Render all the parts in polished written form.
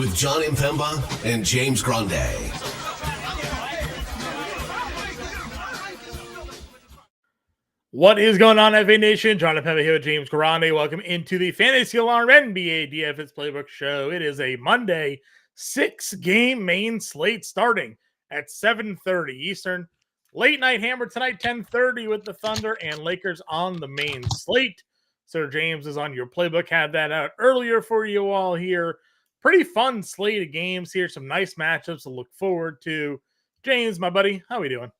with Jon Impemba and James Grande. What is going on, FA Nation? Jon Impemba here with James Grande. Welcome into the Fantasy Alarm NBA DFS Playbook Show. It is a Monday 6-game main slate starting at 7:30 Eastern. Late night hammer tonight, 10:30 with the Thunder and Lakers on the main slate. Sir James is on your playbook. Had that out earlier for you all here. Pretty fun slate of games here. Some nice matchups to look forward to. James, my buddy, how are we doing?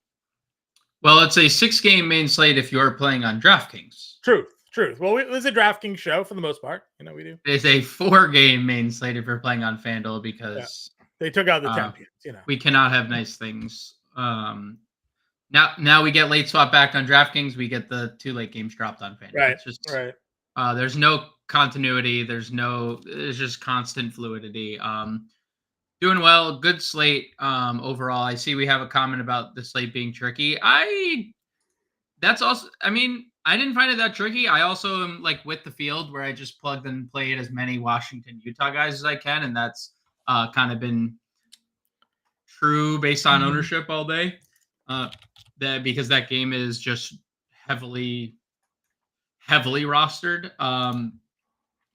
Well, it's a 6-game main slate if you're playing on DraftKings. Truth. Well, it was a DraftKings show for the most part. You know, we do. It's a 4-game main slate if you're playing on FanDuel because they took out the champions. You know, we cannot have nice things. Now we get late swap back on DraftKings. We get the 2 late games dropped on FanDuel. Right. It's just, right. There's no continuity. There's just constant fluidity. Doing well, good slate overall. I see we have a comment about the slate being tricky. I didn't find it that tricky. I also am like with the field where I just plugged and played as many Washington, Utah guys as I can, and that's kind of been true based on ownership all day. Because that game is just heavily rostered.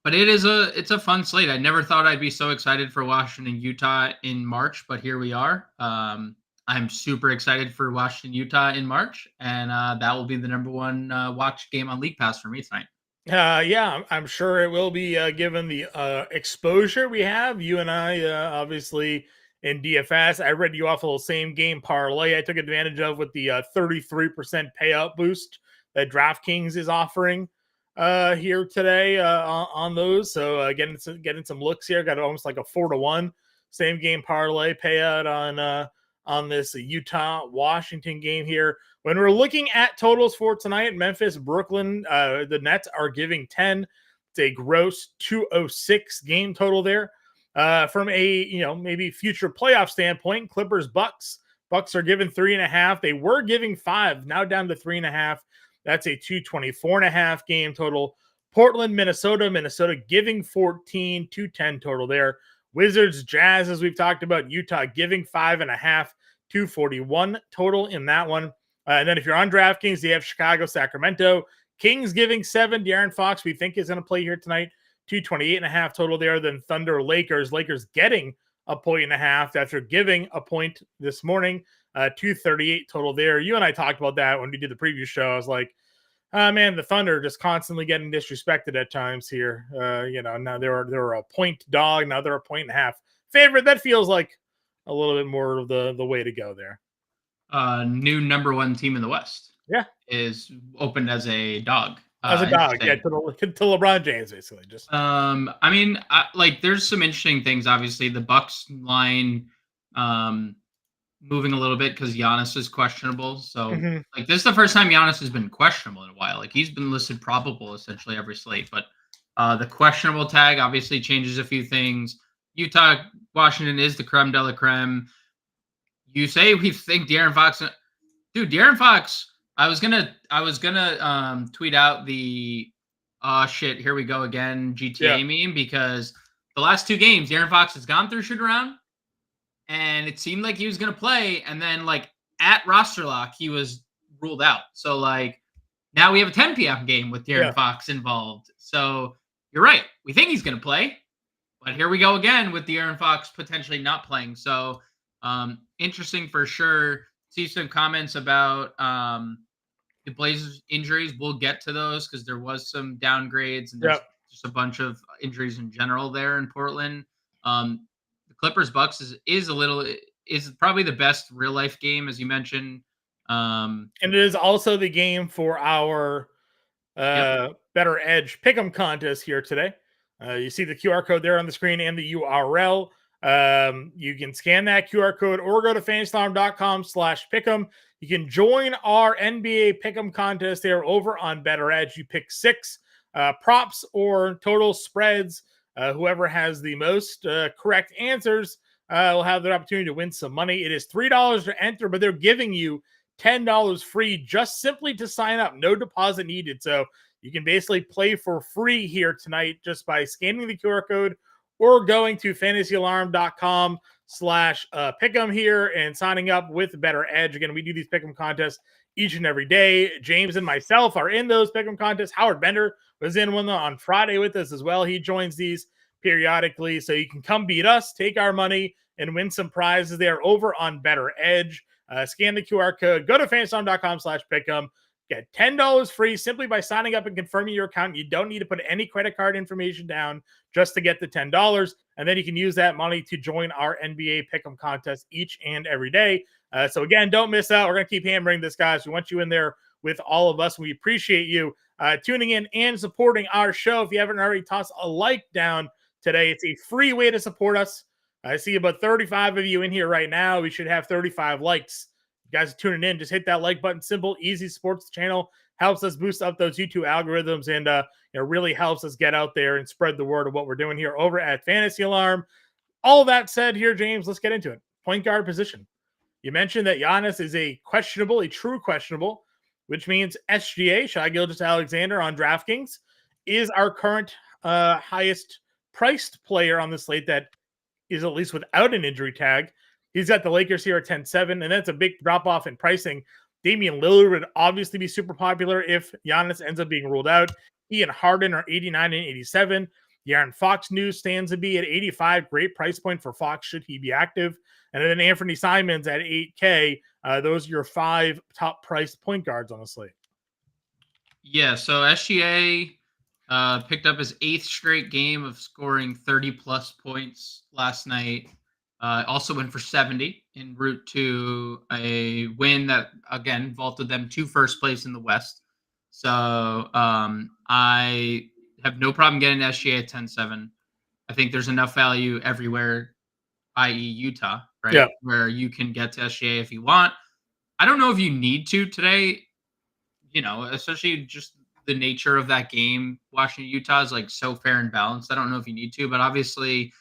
But it's a fun slate. I never thought I'd be so excited for Washington, Utah in March, but here we are. I'm super excited for Washington, Utah in March, and that will be the number one watch game on League Pass for me tonight. Yeah, I'm sure it will be given the exposure we have. You and I, obviously, in DFS. I read you off a little same game parlay I took advantage of with the 33% payout boost that DraftKings is offering here today on those. So getting some looks here. Got almost like a 4-1 same game parlay payout on this Utah Washington game here. When we're looking at totals for tonight, Memphis, Brooklyn, the Nets are giving 10. It's a gross 206 game total there. From a maybe future playoff standpoint, Clippers, Bucks are given 3.5. They were giving 5, now down to 3.5. That's a 224.5 game total. Portland, Minnesota giving 14, 210 total there. Wizards, Jazz, as we've talked about. Utah giving 5.5, 241 total in that one. And then if you're on DraftKings, you have Chicago, Sacramento. Kings giving 7. De'Aaron Fox, we think, is going to play here tonight. 228.5 total there. Then Thunder, Lakers getting a 1.5 after giving a point this morning. 238 total there. You and I talked about that when we did the preview show. I was like, man, the Thunder just constantly getting disrespected at times here. Now they're a point dog. Now they're a 1.5 favorite. That feels like a little bit more of the way to go there. New number 1 team in the West. Yeah, is opened as a dog. As a dog, yeah, to LeBron James, basically. Just there's some interesting things. Obviously, the Bucks line moving a little bit because Giannis is questionable. So, this is the first time Giannis has been questionable in a while. Like, he's been listed probable essentially every slate, but the questionable tag obviously changes a few things. Utah, Washington is the creme de la creme. You say we think De'Aaron Fox, dude. De'Aaron Fox. I was gonna tweet out the shit, here we go again GTA meme, because the last 2 games De'Aaron Fox has gone through shoot around and it seemed like he was gonna play, and then like at roster lock he was ruled out. So like now we have a 10 p.m. game with De'Aaron Fox involved. So you're right, we think he's gonna play, but here we go again with De'Aaron Fox potentially not playing. So interesting for sure. See some comments about the Blazers injuries. We'll get to those because there was some downgrades and there's just a bunch of injuries in general there in Portland. The Clippers Bucks is probably the best real life game, as you mentioned. And it is also the game for our Better Edge Pick'em contest here today. You see the QR code there on the screen and the URL. You can scan that QR code or go to fantasyalarm.com/pick'em. You can join our NBA Pick'em contest there over on Better Edge. You pick 6 props or total spreads. Whoever has the most correct answers will have the opportunity to win some money. It is $3 to enter, but they're giving you $10 free just simply to sign up. No deposit needed. So you can basically play for free here tonight just by scanning the QR code or going to fantasyalarm.com/pick'em here and signing up with Better Edge. Again, we do these pick'em contests each and every day. James and myself are in those pick'em contests. Howard Bender was in one on Friday with us as well. He joins these periodically, so you can come beat us, take our money, and win some prizes there over on Better Edge. Scan the QR code, go to fantasyalarm.com/pick'em. Get $10 free simply by signing up and confirming your account. You don't need to put any credit card information down just to get the $10. And then you can use that money to join our NBA Pick'em contest each and every day. So again, don't miss out. We're going to keep hammering this, guys. We want you in there with all of us. We appreciate you tuning in and supporting our show. If you haven't already, toss a like down today. It's a free way to support us. I see about 35 of you in here right now. We should have 35 likes. You guys are tuning in, just hit that like button. Simple, easy. Supports the channel, helps us boost up those YouTube algorithms, and really helps us get out there and spread the word of what we're doing here over at Fantasy Alarm. All of that said here, James, let's get into it. Point guard position. You mentioned that Giannis is a true questionable, which means SGA, Shai Gilgeous-Alexander on DraftKings, is our current highest priced player on the slate that is at least without an injury tag. He's got the Lakers here at 10-7, and that's a big drop-off in pricing. Damian Lillard would obviously be super popular if Giannis ends up being ruled out. He and Harden are 89 and 87. De'Aaron Fox news stands to be at 85. Great price point for Fox should he be active. And then Anthony Simons at 8K. Those are your 5 top-priced point guards on the slate. Yeah, so SGA picked up his 8th straight game of scoring 30-plus points last night. Also went for 70 en route to a win that, again, vaulted them to first place in the West. So I have no problem getting SGA at 10-7. I think there's enough value everywhere, i.e. Utah, right? Yeah. Where you can get to SGA if you want. I don't know if you need to today, especially just the nature of that game. Washington, Utah is like so fair and balanced. I don't know if you need to, but obviously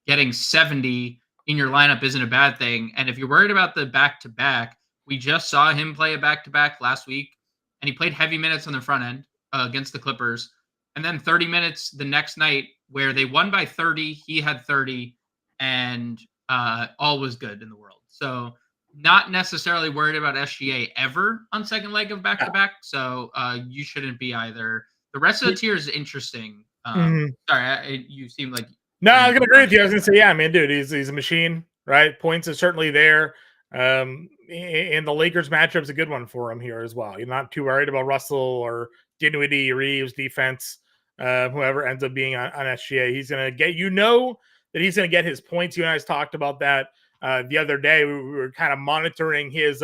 getting 70 in your lineup isn't a bad thing. And if you're worried about the back-to-back, we just saw him play a back-to-back last week, and he played heavy minutes on the front end against the Clippers. And then 30 minutes the next night where they won by 30, he had 30, and all was good in the world. So not necessarily worried about SGA ever on second leg of back-to-back. So you shouldn't be either. The rest of the tier is interesting. Sorry, you seem like... No, I was going to agree with you. I was going to say, yeah, man, dude, he's a machine, right? Points are certainly there. And the Lakers matchup's a good one for him here as well. You're not too worried about Russell or Dinwiddie, Reeves, defense, whoever ends up being on SGA. He's going to get, that he's going to get his points. You and I talked about that the other day. We were kind of monitoring his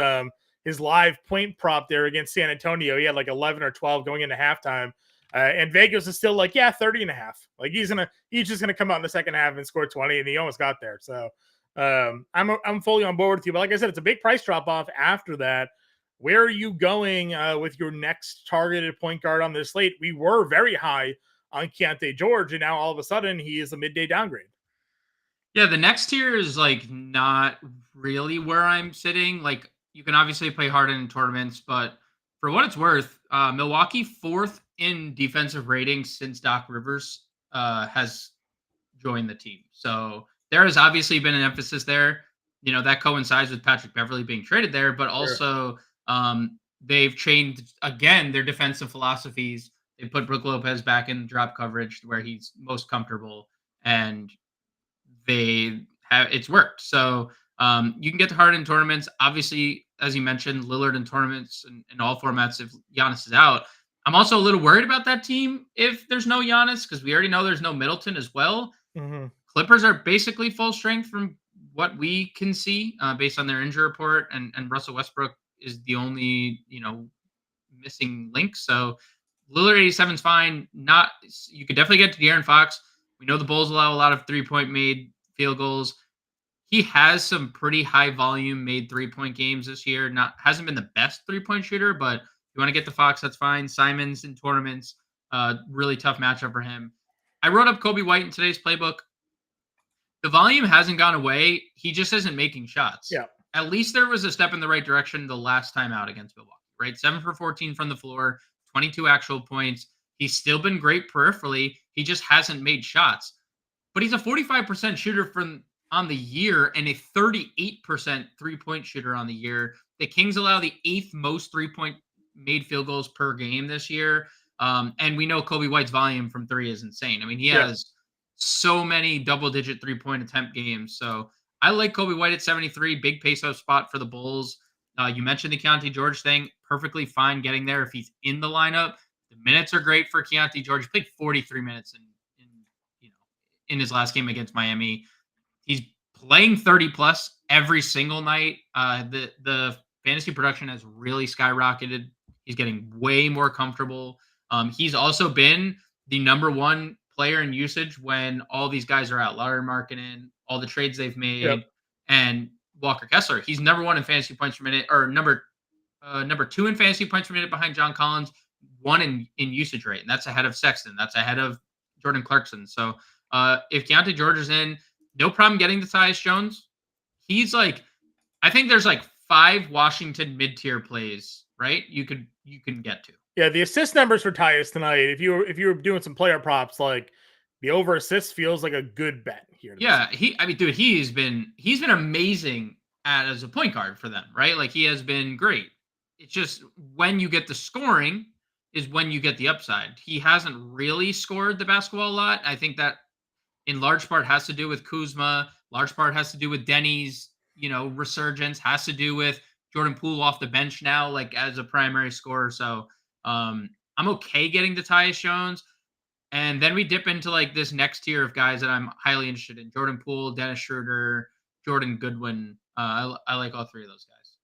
live point prop there against San Antonio. He had like 11 or 12 going into halftime. And Vegas is still like, 30 and a half. Like he's just gonna come out in the second half and score 20, and he almost got there. So I'm fully on board with you. But like I said, it's a big price drop off after that. Where are you going with your next targeted point guard on this slate? We were very high on Keyonte George, and now all of a sudden he is a midday downgrade. Yeah, the next tier is like not really where I'm sitting. Like you can obviously play Harden in tournaments, but for what it's worth, Milwaukee 4th in defensive ratings since Doc Rivers has joined the team. So there has obviously been an emphasis there. That coincides with Patrick Beverley being traded there, but also they've changed, again, their defensive philosophies. They put Brook Lopez back in drop coverage where he's most comfortable, and it's worked. So you can get to Harden in tournaments. Obviously, as you mentioned, Lillard in tournaments and all formats if Giannis is out. I'm also a little worried about that team if there's no Giannis, because we already know there's no Middleton as well. Mm-hmm. Clippers are basically full strength from what we can see based on their injury report, and Russell Westbrook is the only missing link. So Lillard 87 is fine. You could definitely get to De'Aaron Fox. We know the Bulls allow a lot of 3-point made field goals. He has some pretty high volume made 3-point games this year. Hasn't been the best 3-point shooter, but you want to get the Fox, that's fine. Simons in tournaments, really tough matchup for him. I wrote up Kobe White in today's playbook. The volume hasn't gone away. He just isn't making shots. Yeah. At least there was a step in the right direction the last time out against Milwaukee, right? 7 for 14 from the floor, 22 actual points. He's still been great peripherally. He just hasn't made shots. but he's a 45% shooter from on the year and a 38% 3-point shooter on the year. The Kings allow the 8th most 3-point made field goals per game this year. And we know Kobe White's volume from 3 is insane. I mean, he has so many double-digit 3-point attempt games. So I like Kobe White at 73, big pace-up spot for the Bulls. You mentioned the Keyonte George thing, perfectly fine getting there if he's in the lineup. The minutes are great for Keyonte George. He played 43 minutes in his last game against Miami. He's playing 30 plus every single night. The fantasy production has really skyrocketed. He's getting way more comfortable. He's also been the number one player in usage when all these guys are out. Larry Markkinen, all the trades they've made, and Walker Kessler. He's number one in fantasy points per minute, or number 2 in fantasy points per minute behind John Collins, 1 in usage rate, and that's ahead of Sexton. That's ahead of Jordan Clarkson. So if Keyonte George is in, no problem getting to Tyus Jones. He's like, I think there's like 5 Washington mid-tier plays, right? You can get to. Yeah, the assist numbers for Tyus tonight, if you were doing some player props, like the over assist feels like a good bet here. Yeah, he's been amazing as a point guard for them, right? Like he has been great. It's just when you get the scoring is when you get the upside. He hasn't really scored the basketball a lot. I think that in large part has to do with Kuzma, large part has to do with Denny's, resurgence, has to do with Jordan Poole off the bench now, like as a primary scorer. So I'm okay getting to Tyus Jones. And then we dip into like this next tier of guys that I'm highly interested in. Jordan Poole, Dennis Schroeder, Jordan Goodwin. I like all 3 of those guys.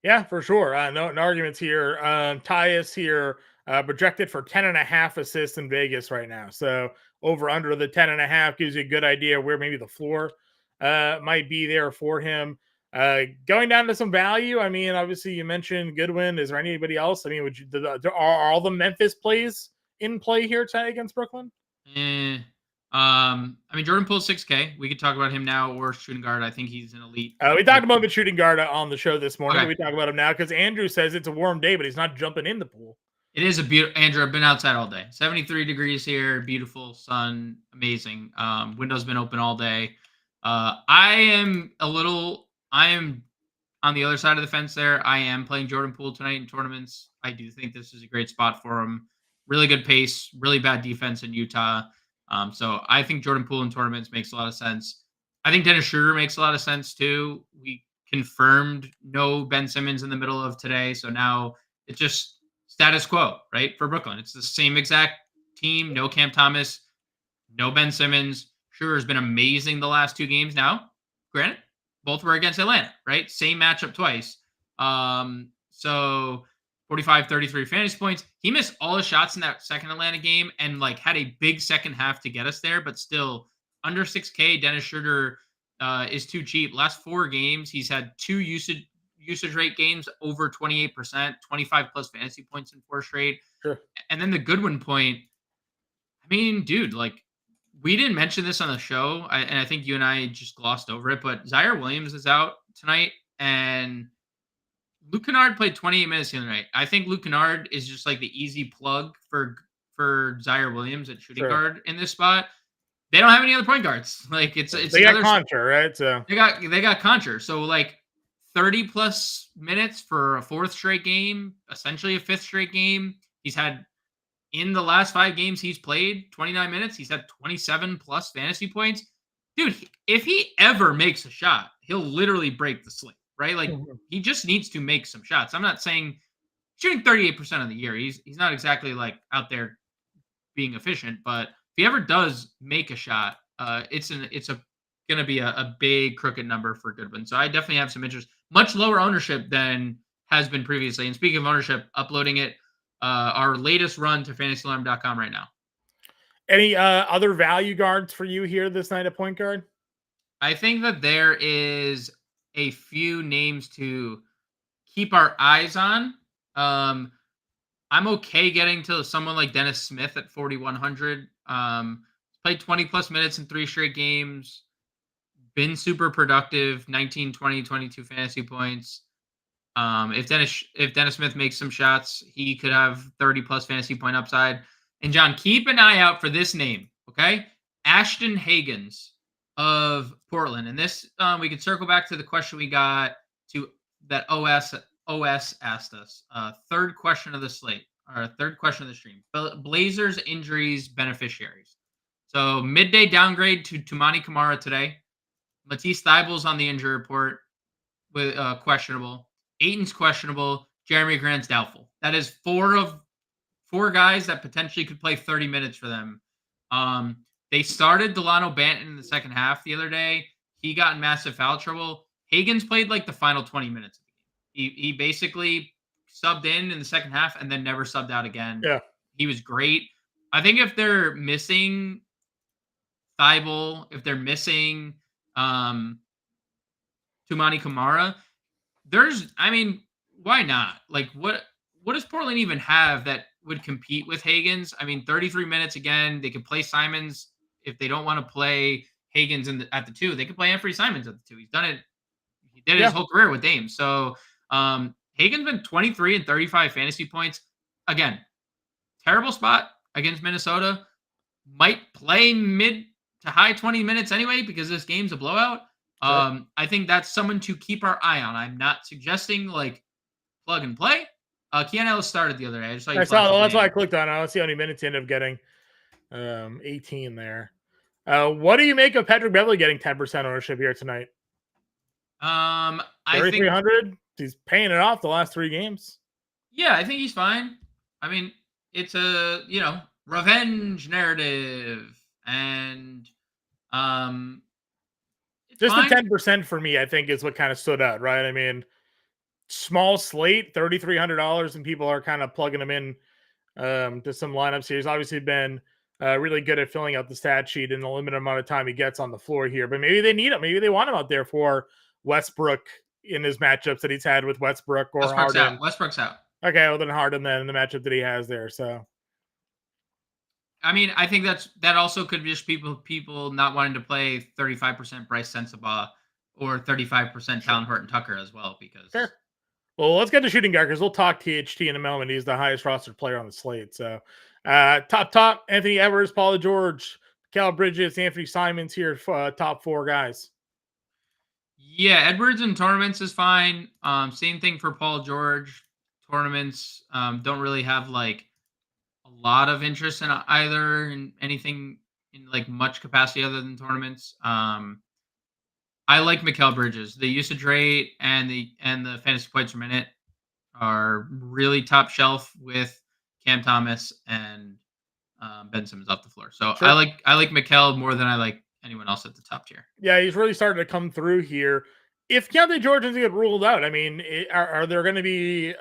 Yeah, for sure. No arguments here. Tyus here projected for 10.5 assists in Vegas right now. So over under the 10.5 gives you a good idea where maybe the floor might be there for him. Going down to some value. I mean, obviously you mentioned Goodwin. Is there anybody else? I mean, are all the Memphis plays in play here tonight against Brooklyn? I mean, Jordan Poole's 6K. We could talk about him now, or shooting guard. I think he's an elite. We talked about the shooting guard on the show this morning. Okay. We talk about him now because Andrew says it's a warm day, but he's not jumping in the pool. It is a beautiful. Andrew, I've been outside all day. 73 degrees here. Beautiful sun. Amazing. Window's been open all day. I am on the other side of the fence there. I am playing Jordan Poole tonight in tournaments. I do think this is a great spot for him. Really good pace, really bad defense in Utah. So I think Jordan Poole in tournaments makes a lot of sense. I think Dennis Schroeder makes a lot of sense too. We confirmed no Ben Simmons in the middle of today. So now it's just status quo, right? For Brooklyn. It's the same exact team. No Cam Thomas, no Ben Simmons. Schroeder's been amazing the last 2 games now. Granted, both were against Atlanta, right? Same matchup twice. So 45, 33 fantasy points. He missed all his shots in that second Atlanta game and like had a big second half to get us there, but still under 6K. Dennis Schroeder is too cheap. Last 4 games, he's had 2 usage rate games over 28%, 25 plus fantasy points in 4 straight. Sure. And then the Goodwin point. I mean, dude, like we didn't mention this on the show, and I think you and I just glossed over it, but Zaire Williams is out tonight, and Luke Kennard played 28 minutes the other night. I think Luke Kennard is just like the easy plug for Zaire Williams at shooting guard in this spot. They don't have any other point guards. Like it's they got Concher, right? So they got Concher. So like 30 plus minutes for a 4th straight game, essentially a 5th straight game. He's had in the last 5 games he's played 29 minutes. He's had 27 plus fantasy points. Dude, if he ever makes a shot, he'll literally break the slate, right? Like he just needs to make some shots. I'm not saying shooting 38% of the year. He's not exactly like out there being efficient, but if he ever does make a shot, it's going to be a big crooked number for Goodwin. So I definitely have some interest. Much lower ownership than has been previously. And speaking of ownership, uploading it, our latest run to fantasyalarm.com right now. Any other value guards for you here this night at point guard? I think that there is a few names to keep our eyes on. I'm okay getting to someone like Dennis Smith at 4,100. Played 20 plus minutes in 3 straight games. Been super productive, 19, 20, 22 fantasy points. If Dennis Smith makes some shots, he could have 30 plus fantasy point upside. And John, keep an eye out for this name, okay? Ashton Hagans of Portland. And this, we can circle back to the question we got to that OS asked us. Third question of the slate, or third question of the stream. Blazers injuries beneficiaries. So midday downgrade to Tumani Kamara today. Matisse Thybulle's on the injury report with questionable. Ayton's questionable. Jeremy Grant's doubtful. That is four guys that potentially could play 30 minutes for them. They started Delano Banton in the second half the other day. He got in massive foul trouble. Hagans played like the final 20 minutes of the game. He basically subbed in the second half and then never subbed out again. Yeah. He was great. I think if they're missing Thibault, if they're missing Tumani Kamara, why not? Like, what does Portland even have that would compete with Hagans? 33 minutes again. They could play Simons if they don't want to play Hagans at the 2. They could play Anthony Simons at the 2. He's done it. He did it his whole career with Dame. So Hagan's been 23 and 35 fantasy points. Again, terrible spot against Minnesota. Might play mid to high 20 minutes anyway because this game's a blowout. Sure. I think that's someone to keep our eye on. I'm not suggesting like plug and play. Keon Ellis started the other day. That's why I clicked on it. Let's see how many minutes he ended up getting. 18 there. What do you make of Patrick Beverley getting 10% ownership here tonight? I think 3,300. He's paying it off the last 3 games. Yeah, I think he's fine. It's a revenge narrative, and just the 10% for me, I think, is what kind of stood out, right? Small slate, $3,300, and people are kind of plugging him in to some lineups here. He's obviously been really good at filling out the stat sheet in the limited amount of time he gets on the floor here. But maybe they need him. Maybe they want him out there for Westbrook in his matchups that he's had with Westbrook or Harden. Westbrook's out. Okay, well then Harden then in the matchup that he has there. So, I think that also could be just people not wanting to play 35% Bryce Sensabaugh or 35% Talon Horton Tucker as well because. Sure. Well, let's get to shooting guard because we'll talk THT in a moment. He's the highest rostered player on the slate. So, top, Anthony Edwards, Paul George, Cal Bridges, Anthony Simons here, top 4 guys. Yeah, Edwards in tournaments is fine. Same thing for Paul George. Tournaments don't really have like a lot of interest in either in anything in like much capacity other than tournaments. I like Mikal Bridges. The usage rate and the fantasy points per minute are really top shelf with Cam Thomas and Ben Simmons off the floor. So sure. I like Mikal more than I like anyone else at the top tier. Yeah, he's really starting to come through here. If Keyonte George doesn't get ruled out, are there going to be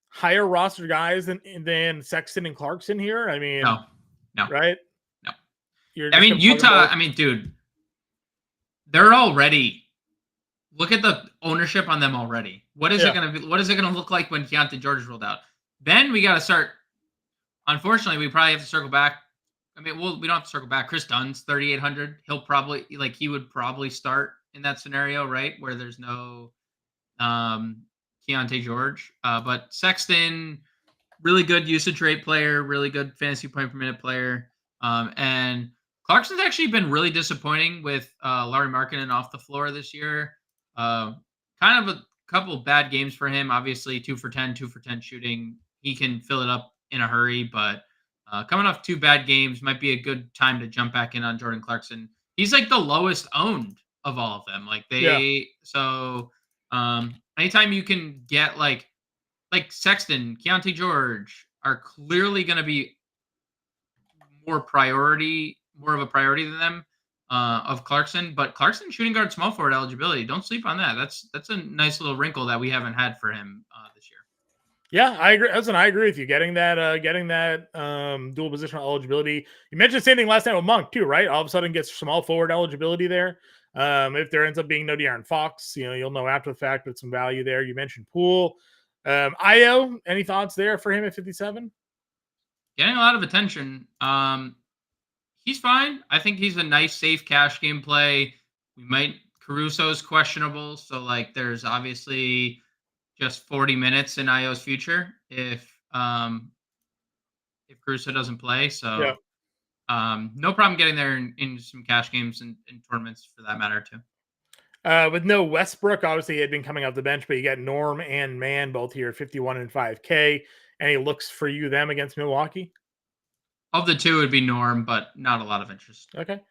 higher roster guys than Sexton and Clarkson here? No, right? No. Utah. Dude, they're already. Look at the ownership on them already. What is it going to be? What is it going to look like when Keyonte George is ruled out? Then we got to start. Unfortunately, we probably have to circle back. We don't have to circle back. Chris Dunn's 3,800. He would probably start in that scenario, right? Where there's no Keyonte George. But Sexton, really good usage rate player, really good fantasy point per minute player. And Clarkson's actually been really disappointing with Lauri Markkanen off the floor this year. Kind of a couple of bad games for him. Obviously, 2 for 10 shooting. He can fill it up in a hurry, but coming off 2 bad games might be a good time to jump back in on Jordan Clarkson. He's like the lowest owned of all of them. So anytime you can get like Sexton, Keyonte George are clearly going to be more of a priority than them of Clarkson, but Clarkson shooting guard small forward eligibility. Don't sleep on that. That's a nice little wrinkle that we haven't had for him this year. Yeah, I agree. I agree with you. Getting that dual positional eligibility. You mentioned the same thing last night with Monk too, right? All of a sudden gets small forward eligibility there. If there ends up being no De'Aaron Fox, you'll know after the fact with some value there. You mentioned Poole. Io, any thoughts there for him at 57? Getting a lot of attention. He's fine. I think he's a nice, safe cash game play. Caruso's questionable, so there's obviously just 40 minutes in Io's future if Caruso doesn't play. So No problem getting there in some cash games and tournaments for that matter too. With no Westbrook, obviously he had been coming off the bench, but you got Norm and Man both here at 51 and 5K. Any looks for you them against Milwaukee? Of the two, it would be Norm, but not a lot of interest. Okay.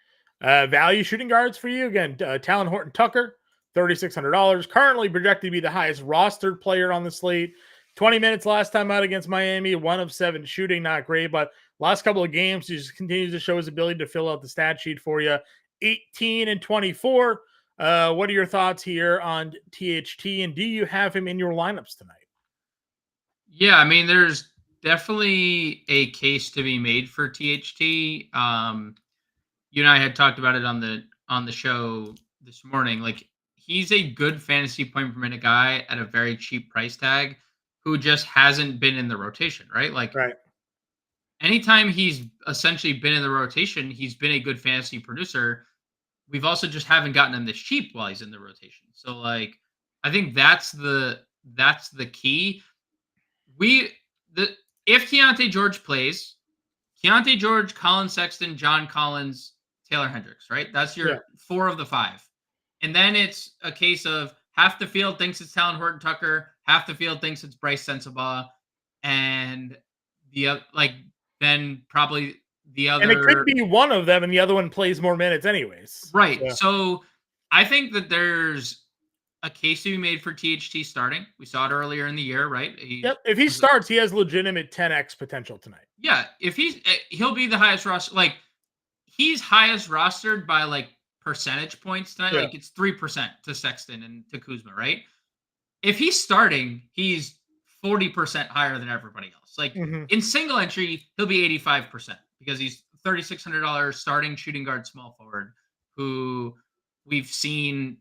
Value shooting guards for you again. Talon Horton Tucker, $3,600. Currently projected to be the highest rostered player on the slate. 20 minutes last time out against Miami, 1 of 7 shooting, not great, but last couple of games he just continues to show his ability to fill out the stat sheet for you. 18 and 24. What are your thoughts here on THT, and do you have him in your lineups tonight? Yeah, I mean, there's definitely a case to be made for THT. You and I had talked about it on the show this morning. Like, he's a good fantasy point per minute guy at a very cheap price tag who just hasn't been in the rotation, right? Like, Right. anytime he's essentially been in the rotation, he's been a good fantasy producer. We've also just haven't gotten him this cheap while he's in the rotation. So, like, I think that's the key. If Keyonte George plays, Keyonte George, Colin Sexton, John Collins, Taylor Hendricks, right? That's your 4 of the 5. And then it's a case of half the field thinks it's Talon Horton Tucker, half the field thinks it's Bryce Sensabaugh, and then probably the other. And it could be one of them, and the other one plays more minutes anyways. Right. So I think that there's a case to be made for THT starting. We saw it earlier in the year, right? If he starts, he has legitimate 10x potential tonight. Yeah, if he'll be the highest roster. Like, he's highest rostered by like percentage points tonight. Yeah. Like, it's 3% to Sexton and to Kuzma, right? If he's starting, he's 40% higher than everybody else. Like, in single entry, he'll be 85% because he's $3,600 starting shooting guard small forward who we've seen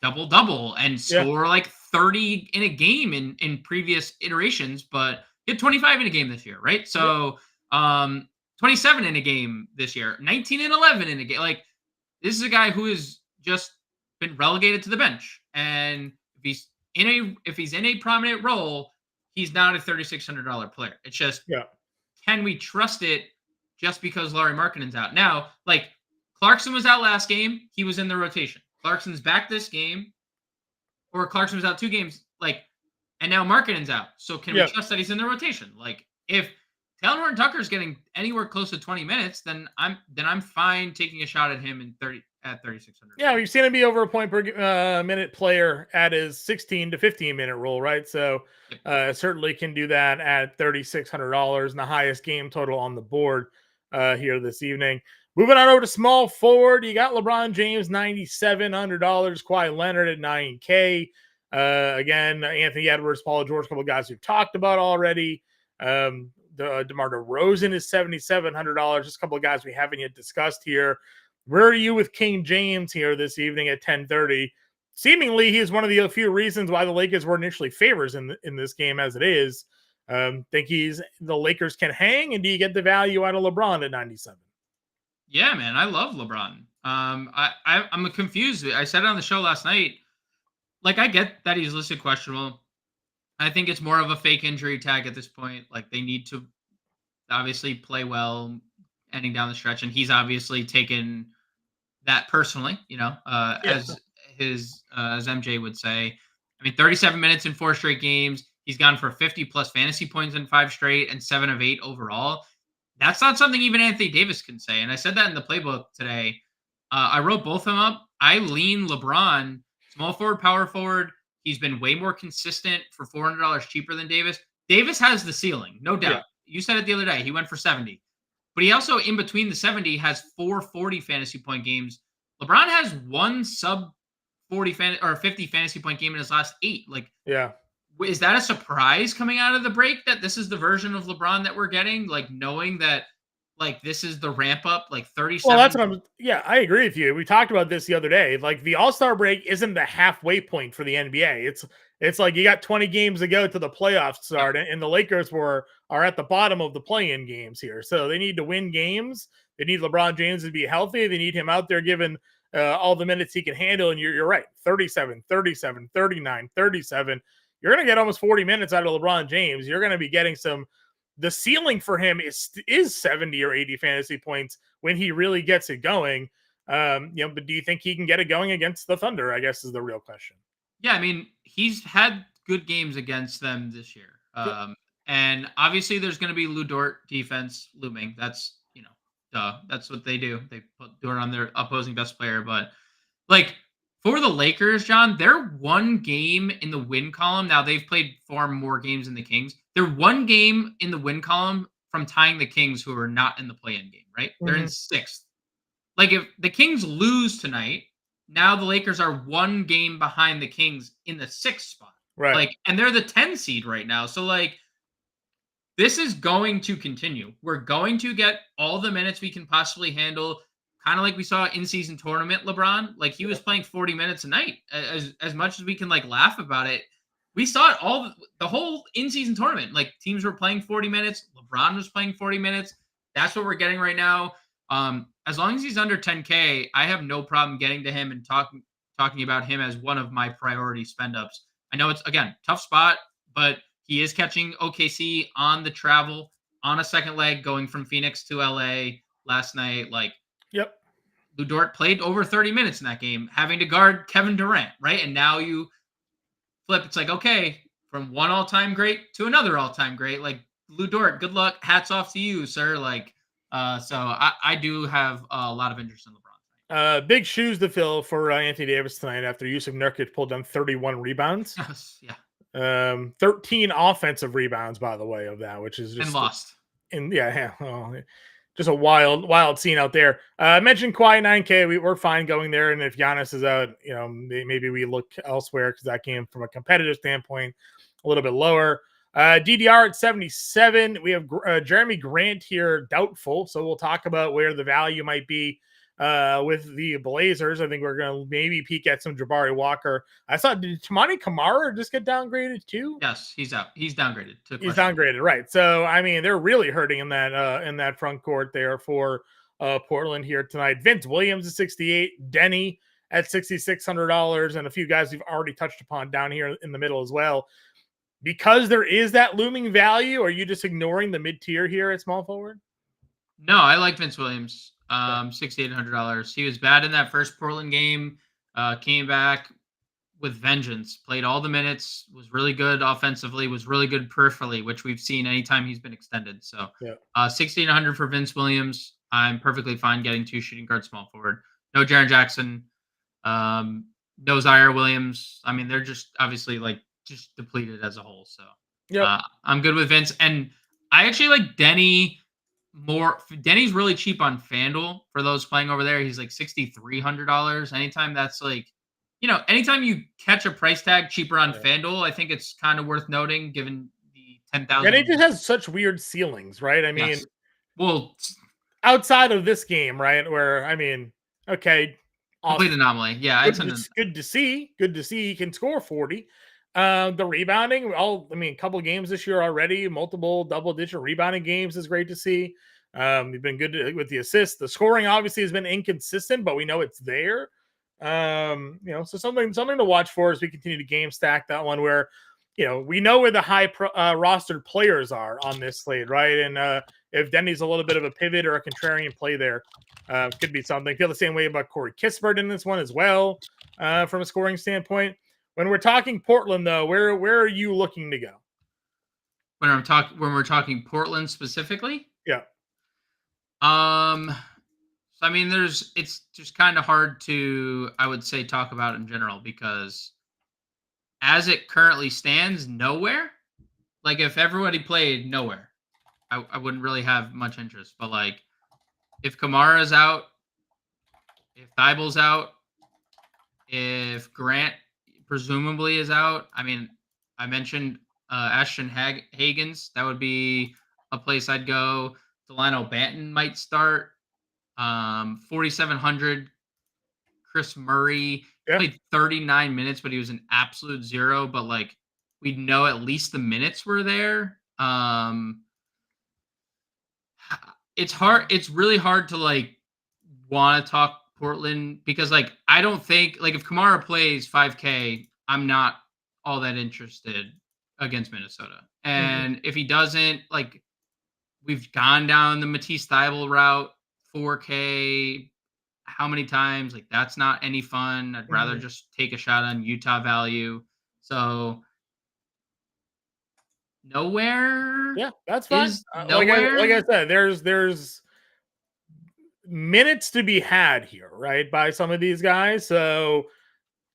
double and score like 30 in a game in previous iterations, but he had 25 in a game this year, right? So 27 in a game this year, 19 and 11 in a game. Like, this is a guy who has just been relegated to the bench, and if he's in a prominent role, he's not a $3,600 player. It's just, can we trust it just because Lauri Markkanen's out? Now, like, Clarkson was out last game, he was in the rotation. Clarkson's back this game, or Clarkson was out 2 games, like, and now Markkanen's out. So can we trust that he's in the rotation? Like, if Talon Horton Tucker's getting anywhere close to 20 minutes, then I'm fine taking a shot at him at 3,600. Yeah, we've seen him be over a point per minute player at his 16 to 15 minute role, right? So certainly can do that at $3,600 and the highest game total on the board here this evening. Moving on over to small forward, you got LeBron James, $9,700, Kawhi Leonard at $9K. Again, Anthony Edwards, Paul George, a couple of guys we've talked about already. DeMar DeRozan is $7,700. Just a couple of guys we haven't yet discussed here. Where are you with King James here this evening at 10:30? Seemingly, he is one of the few reasons why the Lakers were initially favorites in this game as it is. Think the Lakers can hang, and do you get the value out of LeBron at 97? Yeah, man, I love LeBron. I'm confused. I said it on the show last night. Like, I get that he's listed questionable. I think it's more of a fake injury tag at this point. Like, they need to obviously play well ending down the stretch, and he's obviously taken that personally, as MJ would say. I mean, 37 minutes in 4 straight games. He's gone for 50 plus fantasy points in 5 straight and 7 of 8 overall. That's not something even Anthony Davis can say. And I said that in the playbook today. I wrote both of them up. I lean LeBron, small forward, power forward. He's been way more consistent for $400 cheaper than Davis. Davis has the ceiling, no doubt. Yeah. You said it the other day. He went for 70. But he also, in between the 70, has 4 40 fantasy point games. LeBron has 1 sub 40 or 50 fantasy point game in his last 8. Like, yeah. Is that a surprise coming out of the break that this is the version of LeBron that we're getting? Like, knowing that, like, this is the ramp up, like 37. Well, that's what I agree with you. We talked about this the other day. Like, the All-Star break isn't the halfway point for the NBA. It's like you got 20 games to go to the playoffs start, and the Lakers are at the bottom of the play-in games here. So they need to win games. They need LeBron James to be healthy. They need him out there giving all the minutes he can handle. And you're right, 37, 37, 39, 37. You're going to get almost 40 minutes out of LeBron James. You're going to be getting some the ceiling for him is 70 or 80 fantasy points when he really gets it going. But do you think he can get it going against the Thunder? I guess is the real question. Yeah, I mean, he's had good games against them this year. And obviously there's going to be Lou Dort defense looming. That's, duh. That's what they do. They put Dort on their opposing best player. But like for the Lakers, John, they're one game in the win column. Now they've played far more games than the Kings. They're one game in the win column from tying the Kings, who are not in the play-in game, right? They're in sixth. Like if the Kings lose tonight, now the Lakers are one game behind the Kings in the sixth spot. Right. Like, and they're the 10 seed right now. So like this is going to continue. We're going to get all the minutes we can possibly handle, kind of like we saw in season tournament LeBron. Like he was playing 40 minutes a night. As much as we can like laugh about it, we saw it the whole in-season tournament. Like teams were playing 40 minutes. LeBron was playing 40 minutes. That's what we're getting right now. As long as he's under 10K, I have no problem getting to him and talking about him as one of my priority spend ups. I know it's, again, tough spot, but he is catching OKC on the travel on a second leg going from Phoenix to LA last night. Like, yep. Lou Dort played over 30 minutes in that game, having to guard Kevin Durant, right? And now you flip. It's like, okay, from one all-time great to another all-time great. Like, Lou Dort, good luck. Hats off to you, sir. Like, so I do have a lot of interest in LeBron. Big shoes to fill for Anthony Davis tonight after Yusuf Nurkic pulled down 31 rebounds. Yes, yeah. 13 offensive rebounds, by the way, of that, which is just and lost. Just a wild scene out there. I mentioned Kawhi 9K. We're fine going there, and if Giannis is out, maybe we look elsewhere because that game, from a competitive standpoint, a little bit lower. DDR at 77. We have Jeremy Grant here, doubtful. So we'll talk about where the value might be with the Blazers. I think we're going to maybe peek at some Jabari Walker. I saw, did Tamani Kamara just get downgraded too? Yes, he's out. He's downgraded. He's downgraded, right. So, I mean, they're really hurting in that front court there for Portland here tonight. Vince Williams at 68, Denny at $6,600, and a few guys we've already touched upon down here in the middle as well. Because there is that looming value, are you just ignoring the mid-tier here at small forward? No, I like Vince Williams. $6,800. He was bad in that first Portland game. Came back with vengeance. Played all the minutes. Was really good offensively. Was really good peripherally, which we've seen anytime he's been extended. So, $6,800 for Vince Williams. I'm perfectly fine getting two shooting guard small forward. No Jaren Jackson. No Zaire Williams. I mean, they're just obviously just depleted as a whole. So I'm good with Vince. And I actually like Denny more. Denny's really cheap on FanDuel for those playing over there. He's like $6,300. Anytime that's anytime you catch a price tag cheaper on FanDuel, I think it's kind of worth noting given the 10,000. And it just has such weird ceilings, right? I mean, yes. Well, outside of this game, right? Where, I mean, okay. Complete anomaly. Yeah. Good to see he can score 40. The rebounding, a couple of games this year already, multiple double-digit rebounding games is great to see. We've been good with the assists. The scoring obviously has been inconsistent, but we know it's there. So something to watch for as we continue to game stack that one where, we know where the high rostered players are on this slate, right? And if Denny's a little bit of a pivot or a contrarian play there, could be something. Feel the same way about Corey Kispert in this one as well, from a scoring standpoint. When we're talking Portland, though, where are you looking to go? When we're talking Portland specifically? Yeah. So I mean, it's just kind of hard to, I would say, talk about in general because as it currently stands, nowhere. Like if everybody played, nowhere. I wouldn't really have much interest. But like if Kamara's out, if Thibel's out, if Grant presumably is out. I mean, I mentioned Ashton Hagens. That would be a place I'd go. Delano Banton might start. 4,700. Chris Murray played 39 minutes, but he was an absolute zero. But like, we know at least the minutes were there. It's hard. It's really hard to like want to talk Portland because like I don't think like if Kamara plays 5K, I'm not all that interested against Minnesota. And if he doesn't, like we've gone down the Matisse Thybulle route, 4K. How many times? Like, that's not any fun. I'd rather just take a shot on Utah value. So nowhere Yeah, that's fine. is Like nowhere. I said, there's minutes to be had here, right? By some of these guys. So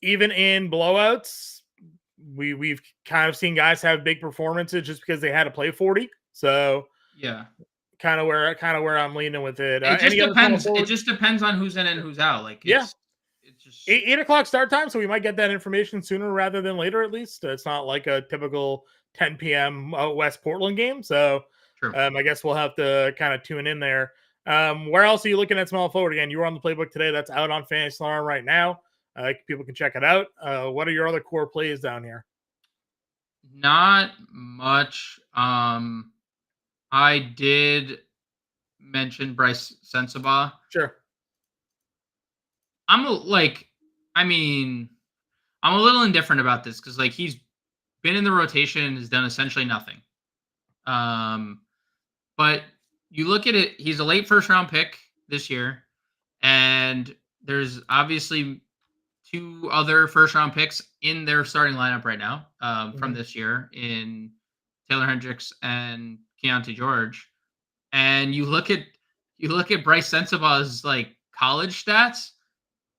even in blowouts, we've kind of seen guys have big performances just because they had to play 40. So Yeah. kind of where I'm leaning with it. It just Any other small depends. It forward? just depends on who's in and who's out. Like Yeah. it's just 8 o'clock start time, so we might get that information sooner rather than later. At least it's not like a typical 10 p.m. West Portland game. So true. I guess we'll have to kind of tune in there. Where else are you looking at small forward again? You were on the playbook today. That's out on Fantasy Alarm right now. People can check it out. What are your other core plays down here? Not much. I did mention Bryce Sensabaugh. Sure. I'm a little indifferent about this because like he's been in the rotation and has done essentially nothing. But you look at it, he's a late first round pick this year, and there's obviously 2 other first round picks in their starting lineup right now from this year in Taylor Hendricks and Keyonte George. And you look at Bryce Sensabaugh's like college stats,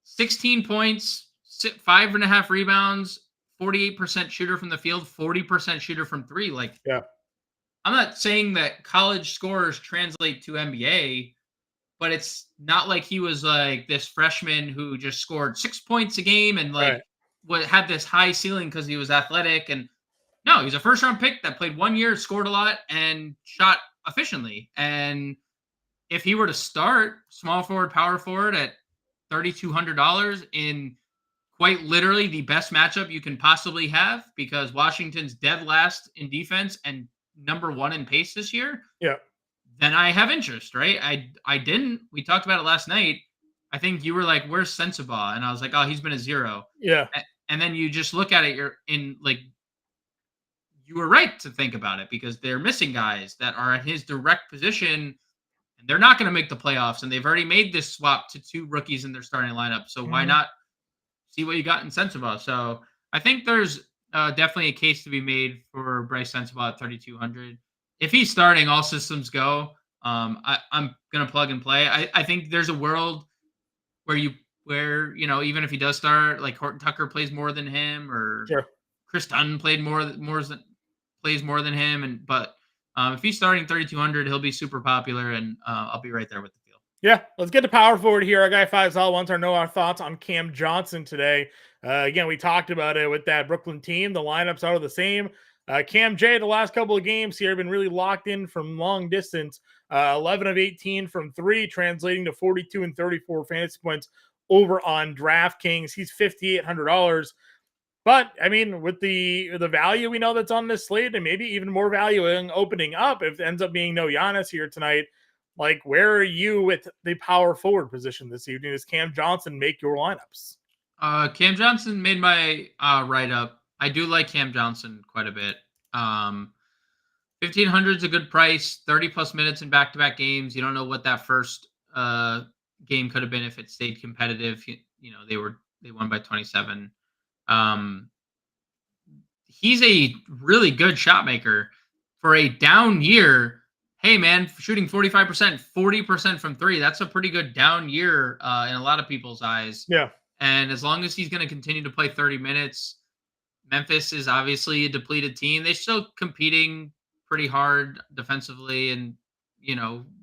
16 points, 5.5 rebounds, 48% shooter from the field, 40% shooter from 3. Like, yeah, I'm not saying that college scores translate to NBA, but it's not like he was like this freshman who just scored 6 points a game and like had this high ceiling because he was athletic. And no, he's a first round pick that played 1 year, scored a lot, and shot efficiently. And if he were to start small forward, power forward at $3,200 in quite literally the best matchup you can possibly have, because Washington's dead last in defense and number 1 in pace this year. Yeah. Then I have interest, right? I didn't. We talked about it last night. I think you were like, "Where's Sensabaugh?" And I was like, "Oh, he's been a 0." Yeah. And then you just look at it. You're in like, you were right to think about it because they're missing guys that are at his direct position, and they're not going to make the playoffs. And they've already made this swap to 2 rookies in their starting lineup. So why not see what you got in Sensabaugh? So I think there's definitely a case to be made for Bryce Sensabaugh at 3,200. If he's starting, all systems go. I'm gonna plug and play. I think there's a world where even if he does start, like Horton Tucker plays more than him, or Chris Dunn plays more than him. But if he's starting 3,200, he'll be super popular, and I'll be right there with the field. Yeah, let's get to power forward here. Our guy 5Sol wants to know our thoughts on Cam Johnson today. Again, we talked about it with that Brooklyn team. The lineups are the same. Cam J, the last couple of games here, have been really locked in from long distance. 11 of 18 from 3, translating to 42 and 34 fantasy points over on DraftKings. He's $5,800. But, I mean, with the value we know that's on this slate, and maybe even more value in opening up, if it ends up being no Giannis here tonight, like, where are you with the power forward position this evening? Does Cam Johnson make your lineups? Cam Johnson made my write-up. I do like Cam Johnson quite a bit. 1,500 is a good price. 30-plus minutes in back-to-back games. You don't know what that first game could have been if it stayed competitive. They won by 27. He's a really good shot maker for a down year. Hey, man, shooting 45%, 40% from 3. That's a pretty good down year in a lot of people's eyes. Yeah. And as long as he's going to continue to play 30 minutes, Memphis is obviously a depleted team. They're still competing pretty hard defensively and,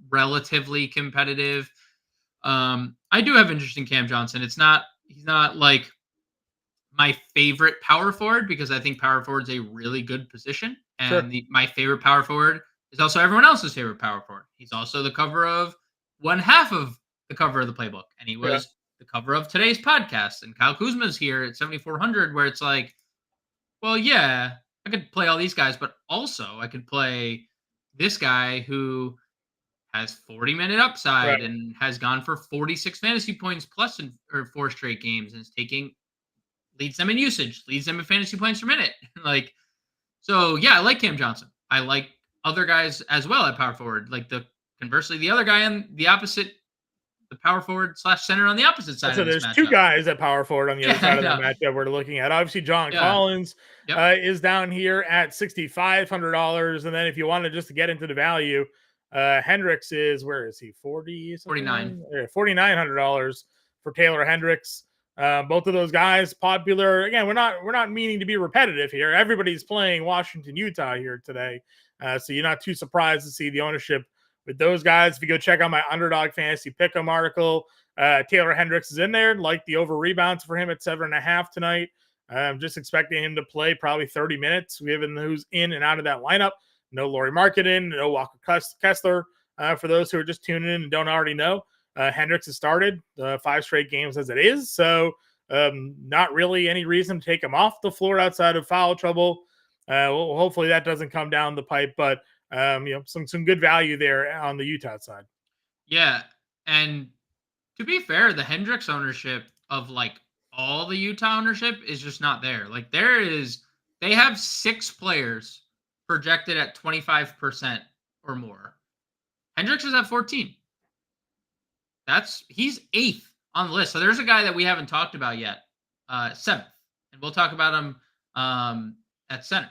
relatively competitive. I do have interest in Cam Johnson. He's not like my favorite power forward, because I think power forward is a really good position. And my favorite power forward is also everyone else's favorite power forward. He's also the cover of one half of the cover of the playbook. And he was the cover of today's podcast. And Kyle Kuzma's here at 7,400, where it's like, well, yeah, I could play all these guys, but also I could play this guy who has 40-minute upside and has gone for 46 fantasy points plus in 4 straight games, and is leads them in usage, leads them in fantasy points per minute. So yeah, I like Cam Johnson. I like other guys as well at power forward. Like conversely, the other guy on the opposite, the power forward / center on the opposite side So of this there's two matchup. guys at power forward on the other Yeah, side I of that know. matchup we're looking at. Obviously, John Yeah. Collins Yep. is down here at $6,500. And then if you wanted just to get into the value, Hendricks is, where is he? 49. $4,900 for Taylor Hendricks. Both of those guys popular. Again, we're not meaning to be repetitive here. Everybody's playing Washington, Utah here today. So you're not too surprised to see the ownership with those guys. If you go check out my Underdog Fantasy Pick'em article, Taylor Hendricks is in there, like the over rebounds for him at 7.5 tonight. I'm just expecting him to play probably 30 minutes, given who's in and out of that lineup. No Lauri Markkanen, no Walker Kessler. For those who are just tuning in and don't already know, Hendricks has started 5 straight games as it is. So not really any reason to take him off the floor outside of foul trouble. Well, hopefully that doesn't come down the pipe, but some good value there on the Utah side. Yeah, and to be fair, the Hendricks ownership of like all the Utah ownership is just not there. Like they have 6 players projected at 25% or more. Hendricks is at 14. He's 8th on the list. So there's a guy that we haven't talked about yet, 7th, and we'll talk about him at center.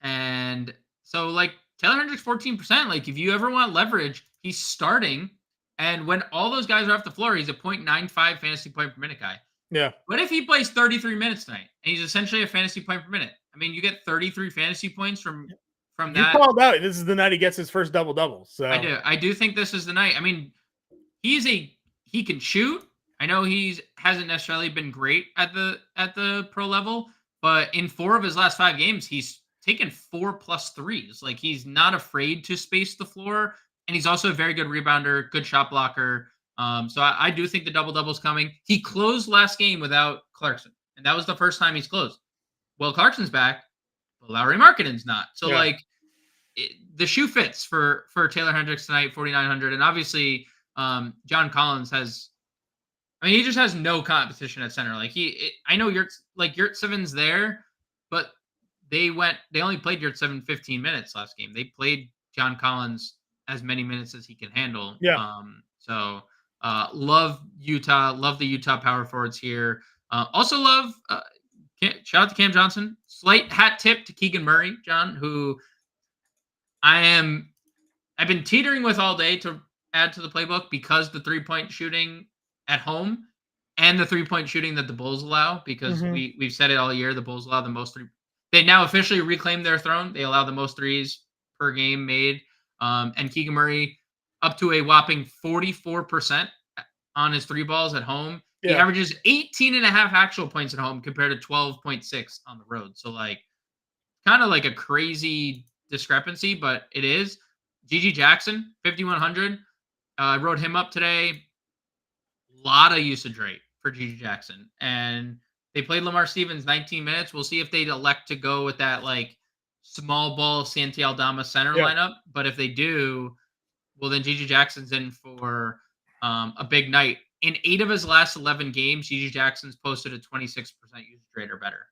And so like Taylor Hendricks 14%. Like if you ever want leverage, he's starting. And when all those guys are off the floor, he's a 0.95 fantasy point per minute guy. Yeah. What if he plays 33 minutes tonight and he's essentially a fantasy point per minute? I mean, you get 33 fantasy points from that. You called out. This is the night he gets his first double-double. So I do think this is the night. I mean, he can shoot. I know hasn't necessarily been great at the pro level, but in 4 of his last 5 games, he's taken 4+ threes. Like he's not afraid to space the floor. And he's also a very good rebounder, good shot blocker. So I do think the double-double is coming. He closed last game without Clarkson, and that was the first time he's closed. Well, Clarkson's back, but Lauri Markkanen's not. So, the shoe fits for Taylor Hendricks tonight, 4,900. And obviously, John Collins he just has no competition at center. Like I know Yurtsevens there, but they only played Yurtseven 15 minutes last game. They played John Collins as many minutes as he can handle. Yeah. Love Utah. Love the Utah power forwards here. Also love, shout out to Cam Johnson. Slight hat tip to Keegan Murray, John, who I've been teetering with all day to add to the playbook because the 3-point shooting at home and the 3-point shooting that the Bulls allow, because we've said it all year. The Bulls allow the most they now officially reclaim their throne. They allow the most threes per game made. And Keegan Murray up to a whopping 44% on his 3 balls at home. Yeah. He averages 18.5 actual points at home compared to 12.6 on the road. So kind of like a crazy discrepancy, but it is. GG Jackson, 5,100. I wrote him up today. A lot of usage rate for GG Jackson. And they played Lamar Stevens 19 minutes. We'll see if they elect to go with that small ball Santi Aldama center lineup. But if they do, well, then GG Jackson's in for a big night. In 8 of his last 11 games, GG Jackson's posted a 26% usage rate or better.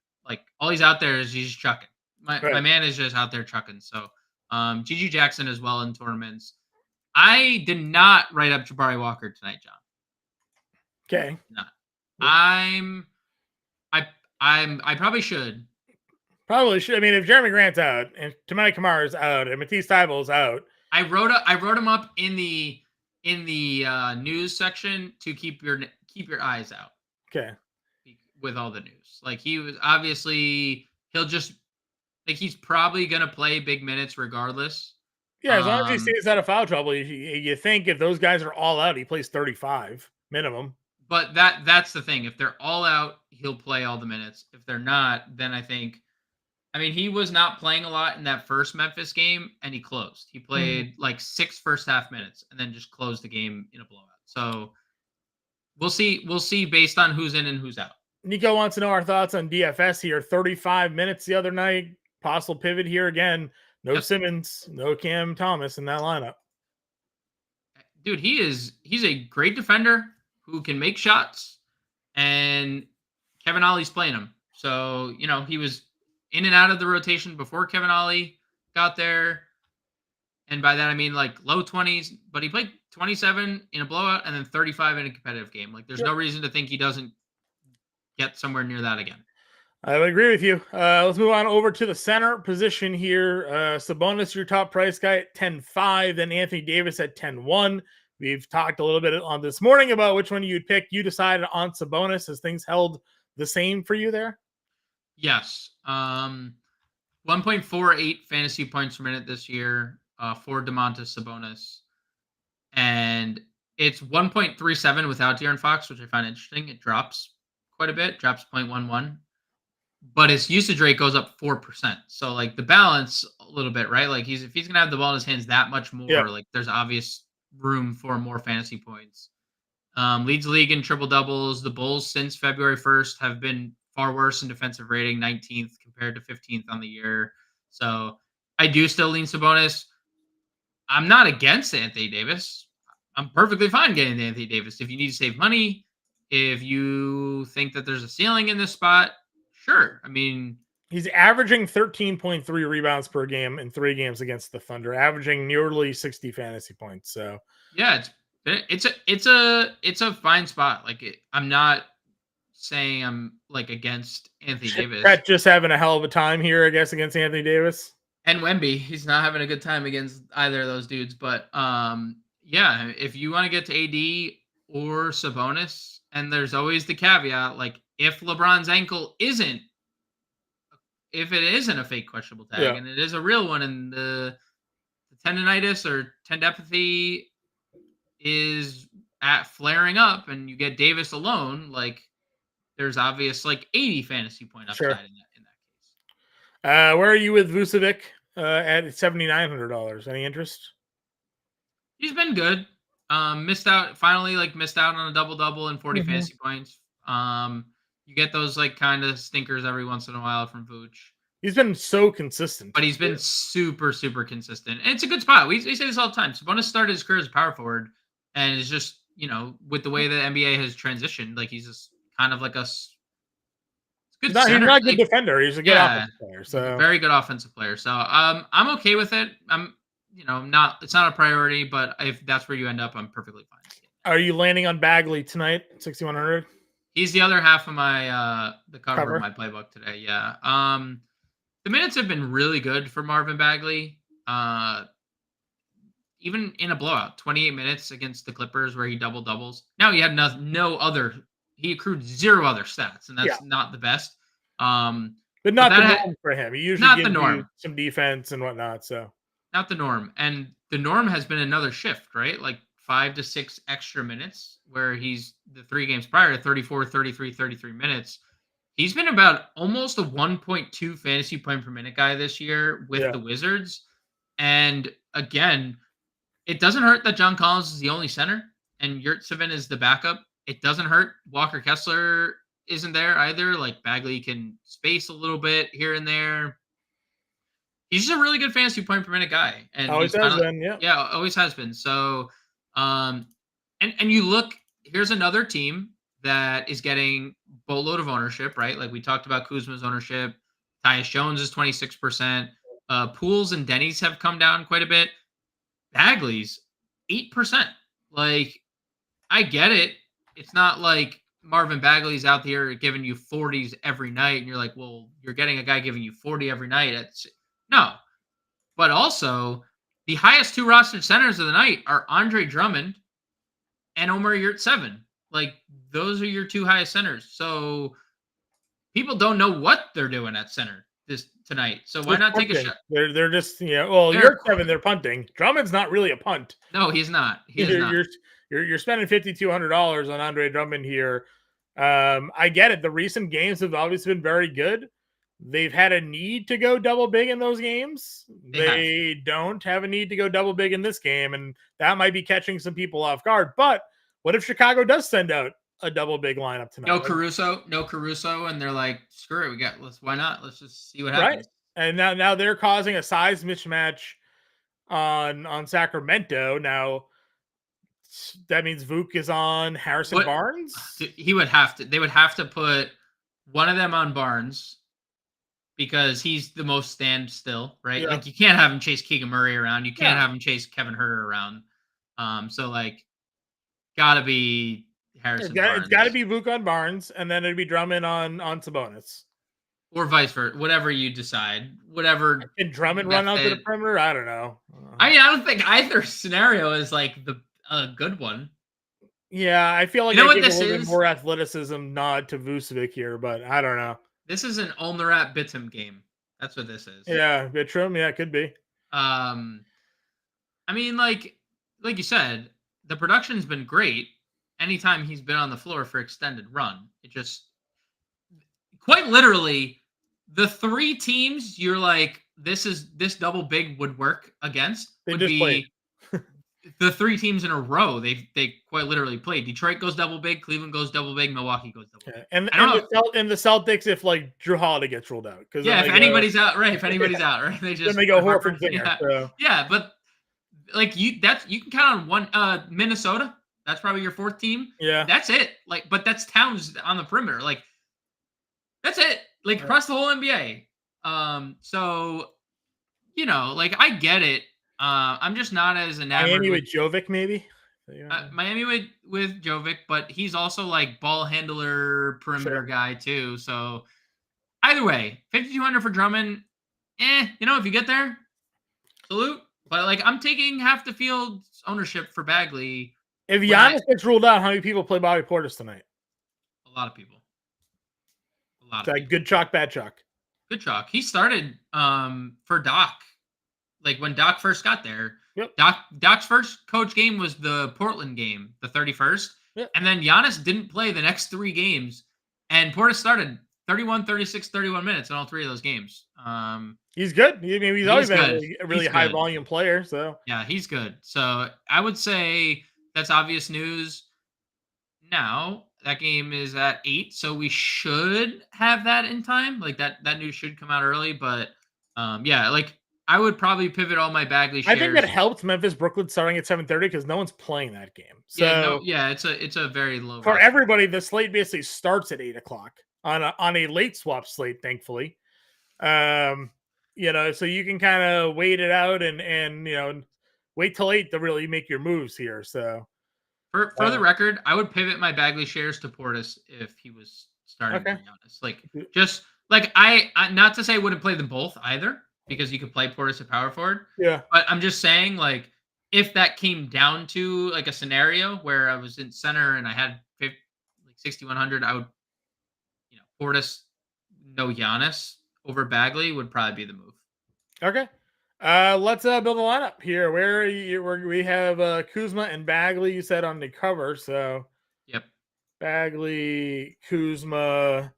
All he's out there is he's chucking. My man is just out there chucking. So GG Jackson as well in tournaments. I did not write up Jabari Walker tonight, John. Okay. Not. I probably should. Probably should. I mean, if Jeremy Grant's out and Tamai Kamara's out and Matisse Thybulle's out, I wrote him up in the news section to keep your eyes out. Okay. With all the news, he was obviously he's probably gonna play big minutes regardless. Yeah, as long as he stays out of foul trouble, you think if those guys are all out, he plays 35 minimum. But that's the thing. If they're all out, he'll play all the minutes. If they're not, then I think. I mean, he was not playing a lot in that first Memphis game, and he closed. He played 6 first half minutes, and then just closed the game in a blowout. So we'll see. We'll see based on who's in and who's out. Nico wants to know our thoughts on DFS here. 35 minutes the other night. Possible pivot here again. No Simmons, no Cam Thomas in that lineup. Dude, he's a great defender who can make shots, and Kevin Ollie's playing him. So, he was in and out of the rotation before Kevin Ollie got there. And by that, I mean like low 20s, but he played 27 in a blowout and then 35 in a competitive game. Like there's no reason to think he doesn't get somewhere near that again. I would agree with you. Let's move on over to the center position here. Sabonis, your top price guy at 10.5, then Anthony Davis at 10.1. We've talked a little bit on this morning about which one you'd pick. You decided on Sabonis. Has things held the same for you there? Yes. 1.48 fantasy points per minute this year for Domantas Sabonis. And it's 1.37 without De'Aaron Fox, which I find interesting. It drops quite a bit, drops 0.11. But his usage rate goes up 4%. So like the balance a little bit, right? Like if he's gonna have the ball in his hands that much more, like there's obvious room for more fantasy points. Leads the league in triple doubles. The Bulls since February 1st have been far worse in defensive rating, 19th compared to 15th on the year. So I do still lean Sabonis. I'm not against Anthony Davis. I'm perfectly fine getting Anthony Davis. If you need to save money, if you think that there's a ceiling in this spot, sure. I mean, he's averaging 13.3 rebounds per game in 3 games against the Thunder, averaging nearly 60 fantasy points. So yeah, it's a fine spot. Like I'm not saying I'm like against Anthony Davis. Brett just having a hell of a time here, I guess, against Anthony Davis. And Wemby, he's not having a good time against either of those dudes. But yeah, if you want to get to AD or Sabonis, and there's always the caveat, like if LeBron's ankle isn't a fake questionable tag and it is a real one, and the tendonitis or tendopathy is at flaring up, and you get Davis alone, like there's obvious like 80 fantasy point upside in that case. Where are you with Vucevic at $7,900? Any interest? He's been good. Missed out on a double and 40 fantasy points. You get those like kind of stinkers every once in a while from Vooch. He's been so consistent, but he's been super, super consistent. And it's a good spot. We say this all the time. Sabonis started his career as a power forward, and it's just, with the way the NBA has transitioned, like he's just kind of like a good center. He's not a good defender. He's a good offensive player. So very good offensive player. So I'm okay with it. It's not a priority, but if that's where you end up, I'm perfectly fine. Are you landing on Bagley tonight, 6,100? He's the other half of my the cover of my playbook today. Yeah. The minutes have been really good for Marvin Bagley. Even in a blowout, 28 minutes against the Clippers where he doubles. Now he had he accrued 0 other stats, and that's not the best. But not the norm for him. He usually gives you some defense and whatnot. So not the norm. And the norm has been another shift, right? Like 5 to 6 extra minutes, where he's the 3 games prior to 34, 33, 33 minutes. He's been about almost a 1.2 fantasy point per minute guy this year with the Wizards. And again, it doesn't hurt that John Collins is the only center and Yurtseven is the backup. It doesn't hurt Walker Kessler isn't there either. Like Bagley can space a little bit here and there. He's just a really good fantasy point per minute guy. And always has been, yeah, always has been. So, and you look, here's another team that is getting boatload of ownership, right? Like we talked about Kuzma's ownership. Tyus Jones is 26%. Pools and Denny's have come down quite a bit. Bagley's 8%. Like, I get it. It's not like Marvin Bagley's out here giving you 40s every night, and you're like, well, you're getting a guy giving you 40 every night. No. But also, the highest 2 rostered centers of the night are Andre Drummond and Omer Yurtseven. Like, those are your 2 highest centers. So people don't know what they're doing at center tonight. So why not take a shot? They're just, Yurtseven, they're punting. Drummond's not really a punt. No, he's not. You're spending $5,200 on Andre Drummond here. I get it. The recent games have obviously been very good. They've had a need to go double big in those games. They don't have a need to go double big in this game, and that might be catching some people off guard. But what if Chicago does send out a double big lineup tonight? No Caruso, and they're like, screw it, why not? Let's just see what happens. Right. And now they're causing a size mismatch on Sacramento. Now that means Vuk is on Harrison Barnes. They would have to put one of them on Barnes, because he's the most standstill, right? Yeah. Like you can't have him chase Keegan Murray around. You can't Yeah. have him chase Kevin Huerter around. So like, gotta be Harrison Barnes. It's got to be Vuk on Barnes, and then it'd be Drummond on Sabonis. Or vice versa, whatever you decide, whatever. Can Drummond run out to the perimeter? I don't know. I mean, I don't think either scenario is like a good one. Yeah, I feel like you know I what give this a little is? bit more athleticism nod to Vucevic here, but I don't know. This is an Olnarat Bitum game. That's what this is. Yeah, Bitum. Yeah, it could be. I mean, like you said, the production's been great. Anytime he's been on the floor for extended run, it just quite literally the three teams you're like, this double big would work against would be the three teams in a row. They quite literally played. Detroit goes double big, Cleveland goes double big, Milwaukee goes double big. And the Celtics, if like Drew Holiday gets ruled out, because if anybody's out, right? If anybody's out, right? They just then they go Horford Zinger. Yeah. So. Yeah, but like you can count on one. Minnesota, that's probably your fourth team. Yeah, that's it. Like, but that's Towns on the perimeter. Like, that's it. Like across the whole NBA. So like I get it. I'm just not as enamored. Miami with Jovic, maybe. Miami with Jovic, but he's also like ball handler, perimeter guy too. So either way, 5,200 for Drummond. If you get there, salute. But like I'm taking half the field's ownership for Bagley. If Giannis gets ruled out, how many people play Bobby Portis tonight? A lot of people. Good chalk, bad chalk. Good chalk. He started for Doc. Like when Doc first got there. Yep. Doc's first coach game was the Portland game, the 31st. Yep. And then Giannis didn't play the next three games. And Portis started 31, 36, 31 minutes in all three of those games. He's good. He's always been a really high volume player. So yeah, he's good. So I would say that's obvious news. Now that game is at 8, so we should have that in time. Like that news should come out early. But like I would probably pivot all my Bagley shares. I think it helped Memphis Brooklyn starting at 7:30 because no one's playing that game. So it's a very low for everybody. The slate basically starts at 8:00 on a late swap slate. Thankfully, so you can kind of wait it out and wait till 8 to really make your moves here. So for the record, I would pivot my Bagley shares to Portis if he was starting. To be honest, like just like I not to say I wouldn't play them both either. Because you could play Portis at power forward. Yeah. But I'm just saying, like, if that came down to like a scenario where I was in center and I had 6,100, I would, Portis, no Giannis over Bagley would probably be the move. Okay. Let's build a lineup here. Where we have Kuzma and Bagley, you said on the cover. So, yep. Bagley, Kuzma.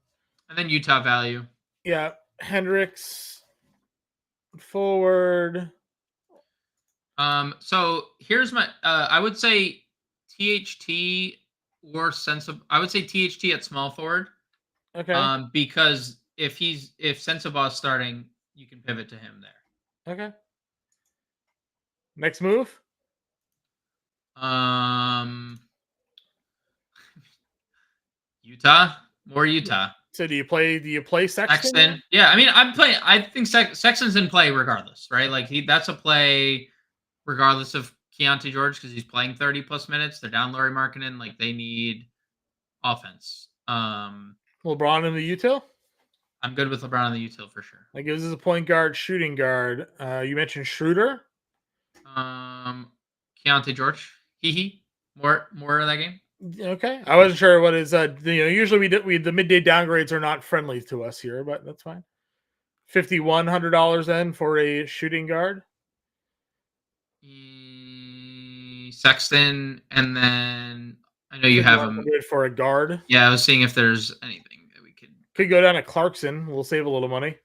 And then Utah value. Yeah. Hendricks. Forward. So here's my I would say THT or Sensible. I would say THT at small forward. Okay. Because if Sensible is starting, you can pivot to him there. Okay. Next move. Utah. More Utah. So do you play Sexton? Yeah, I mean, I think Sexton's in play regardless, right? Like that's a play regardless of Keyonte George because he's playing 30 plus minutes. They're down Lauri Markkanen, like they need offense. LeBron in the util? I'm good with LeBron in the util for sure. Like this is a point guard, shooting guard. You mentioned Schroeder. Keyonte George. More of that game. Okay, I wasn't sure what is usually we the midday downgrades are not friendly to us here, but that's fine. $5,100 then for a shooting guard. Sexton, and then I know you have him for a guard. Yeah, I was seeing if there's anything that we could go down to Clarkson. We'll save a little money.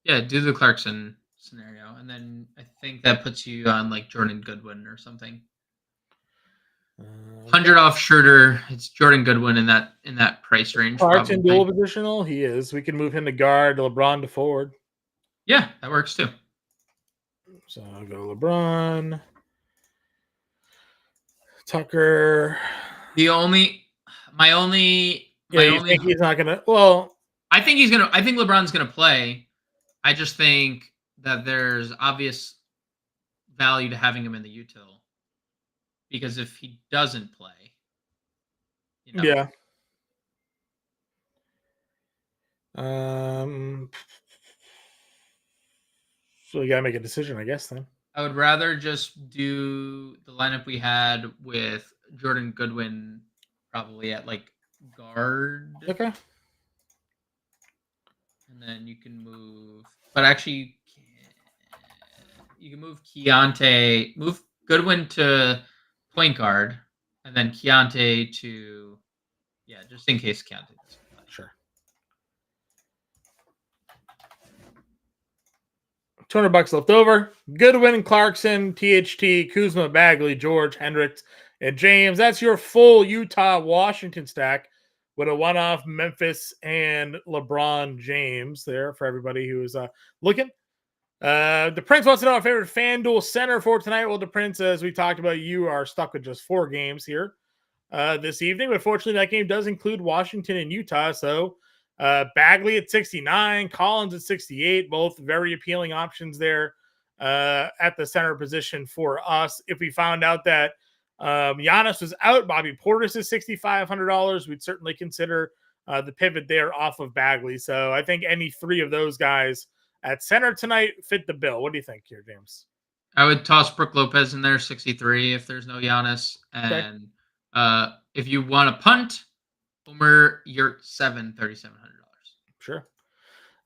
Yeah, do the Clarkson scenario, and then I think that puts you on like Jordan Goodwin or something. 100 off Schroeder. It's Jordan Goodwin in that price range. Clarkson dual positional. He is. We can move him to guard, LeBron to forward. Yeah, that works too. So I'll go LeBron, Tucker. My only. Think he's not gonna? Well, I think LeBron's gonna play. I just think that there's obvious value to having him in the util because if he doesn't play, Yeah. So we gotta make a decision, I guess. Then I would rather just do the lineup we had with Jordan Goodwin probably at like guard. Okay. And then you can move, but actually you can move move Goodwin to point guard, and then Keyonte to, just in case Keyonte doesn't play. Sure. $200 left over. Goodwin, Clarkson, THT, Kuzma, Bagley, George, Hendricks, and James. That's your full Utah-Washington stack with a one-off Memphis and LeBron James there for everybody who is looking. The Prince wants to know our favorite FanDuel center for tonight. Well, the Prince, as we talked about, you are stuck with just 4 games here this evening. But fortunately, that game does include Washington and Utah. So Bagley at 69, Collins at 68, both very appealing options there at the center position for us. If we found out that Giannis was out, Bobby Portis is $6,500, we'd certainly consider the pivot there off of Bagley. So I think any 3 of those guys at center tonight fit the bill. What do you think here, James? I would toss Brook Lopez in there, 63, if there's no Giannis. And if you want to punt, Omer Yurtseven, $3,700. Sure.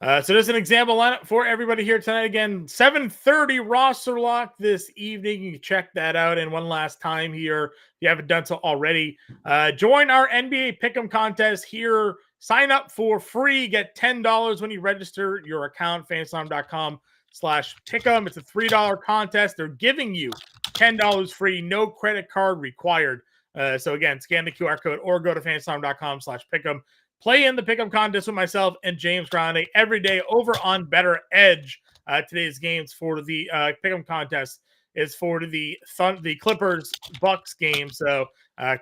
So there's an example lineup for everybody here tonight. Again, 7:30 roster lock this evening. You can check that out. And one last time here, if you haven't done so already, join our NBA Pick'em contest here. Sign up for free. Get $10 when you register your account, fanslam.com/pick'em. It's a $3 contest. They're giving you $10 free, no credit card required. So again, scan the QR code or go to fanslam.com/pick'em. Play in the Pick'em contest with myself and James Grande every day over on Better Edge. Today's games for the Pick'em contest is for the Clippers Bucks game. So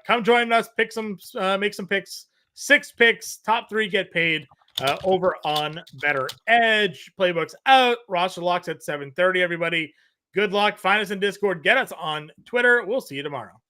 come join us, pick some, make some picks. 6 picks, top 3 get paid over on Better Edge. Playbooks out, roster locks at 7:30. Everybody, good luck. Find us in Discord. Get us on Twitter. We'll see you tomorrow.